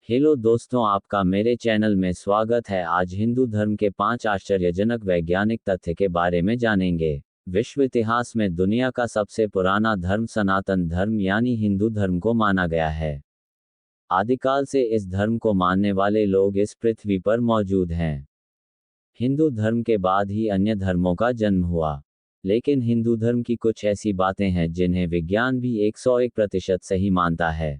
Hello दोस्तों, आपका मेरे चैनल में स्वागत है। आज हिंदू धर्म के 5 आश्चर्यजनक वैज्ञानिक तथ्य के बारे में जानेंगे। विश्व इतिहास में दुनिया का सबसे पुराना धर्म सनातन धर्म यानी हिंदू धर्म को माना गया है। आदिकाल से इस धर्म को मानने वाले लोग इस पृथ्वी पर मौजूद हैं। हिंदू धर्म के बाद ही अन्य धर्मों का जन्म हुआ, लेकिन हिंदू धर्म की कुछ ऐसी बातें हैं जिन्हें विज्ञान भी 101% सही मानता है।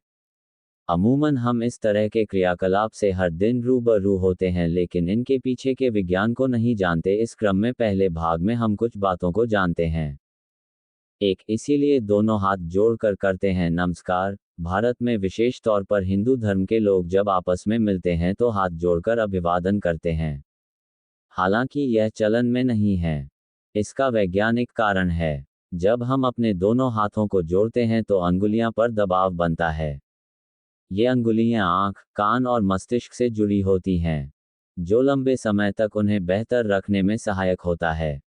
अमूमन हम इस तरह के क्रियाकलाप से हर दिन रूबरू होते हैं, लेकिन इनके पीछे के विज्ञान को नहीं जानते। इस क्रम में पहले भाग में हम कुछ बातों को जानते हैं। इसीलिए दोनों हाथ जोड़कर करते हैं नमस्कार। भारत में विशेष तौर पर हिंदू धर्म के लोग जब आपस में मिलते हैं तो हाथ जोड़कर अभिवादन करते हैं। हालांकि यह चलन में नहीं है। इसका वैज्ञानिक कारण है। जब हम अपने दोनों हाथों को जोड़ते हैं तो अंगुलियां पर दबाव बनता है। ये अंगुलियां आंख, कान और मस्तिष्क से जुड़ी होती हैं, जो लंबे समय तक उन्हें बेहतर रखने में सहायक होता है।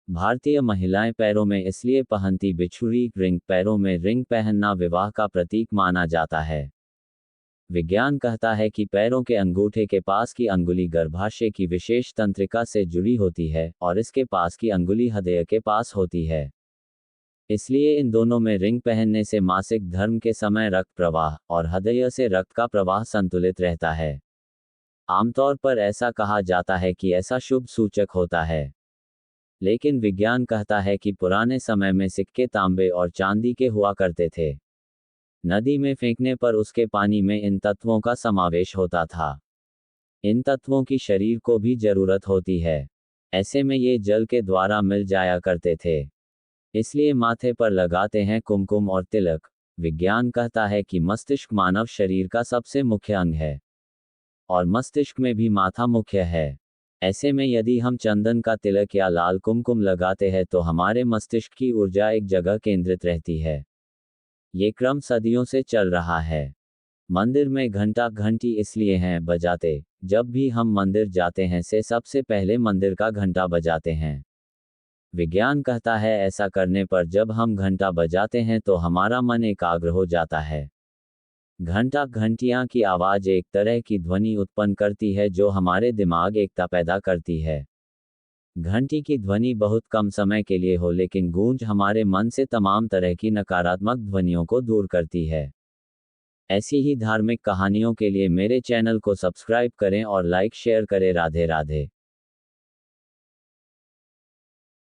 भारतीय महिलाएं पैरों में इसलिए पहनती बिछुड़ी रिंग। पैरों में रिंग पहनना विवाह का प्रतीक माना जाता है। विज्ञान कहता है कि पैरों के अंगूठे के पास की अंगुली गर्भाशय की विशेष तंत्रिका से जुड़ी होती है और इसके पास की अंगुली हृदय के पास होती है। इसलिए इन दोनों में रिंग पहनने से मासिक धर्म के समय रक्त प्रवाह और हृदय से रक्त का प्रवाह संतुलित रहता है। आमतौर पर ऐसा कहा जाता है कि ऐसा शुभ सूचक होता है, लेकिन विज्ञान कहता है कि पुराने समय में सिक्के तांबे और चांदी के हुआ करते थे। नदी में फेंकने पर उसके पानी में इन तत्वों का समावेश होता था। इन तत्वों की शरीर को भी जरूरत होती है, ऐसे में ये जल के द्वारा मिल जाया करते थे। इसलिए माथे पर लगाते हैं कुमकुम और तिलक। विज्ञान कहता है कि मस्तिष्क मानव शरीर का सबसे मुख्य अंग है और मस्तिष्क में भी माथा मुख्य है। ऐसे में यदि हम चंदन का तिलक या लाल कुमकुम लगाते हैं तो हमारे मस्तिष्क की ऊर्जा एक जगह केंद्रित रहती है। ये क्रम सदियों से चल रहा है। मंदिर में घंटा घंटी इसलिए हैं बजाते। जब भी हम मंदिर जाते हैं से सबसे पहले मंदिर का घंटा बजाते हैं। विज्ञान कहता है ऐसा करने पर जब हम घंटा बजाते हैं तो हमारा मन एकाग्र हो जाता है। घंटा घंटियां की आवाज एक तरह की ध्वनि उत्पन्न करती है जो हमारे दिमाग एकता पैदा करती है। घंटी की ध्वनि बहुत कम समय के लिए हो, लेकिन गूंज हमारे मन से तमाम तरह की नकारात्मक ध्वनियों को दूर करती है। ऐसी ही धार्मिक कहानियों के लिए मेरे चैनल को सब्सक्राइब करें और लाइक शेयर करें। राधे राधे।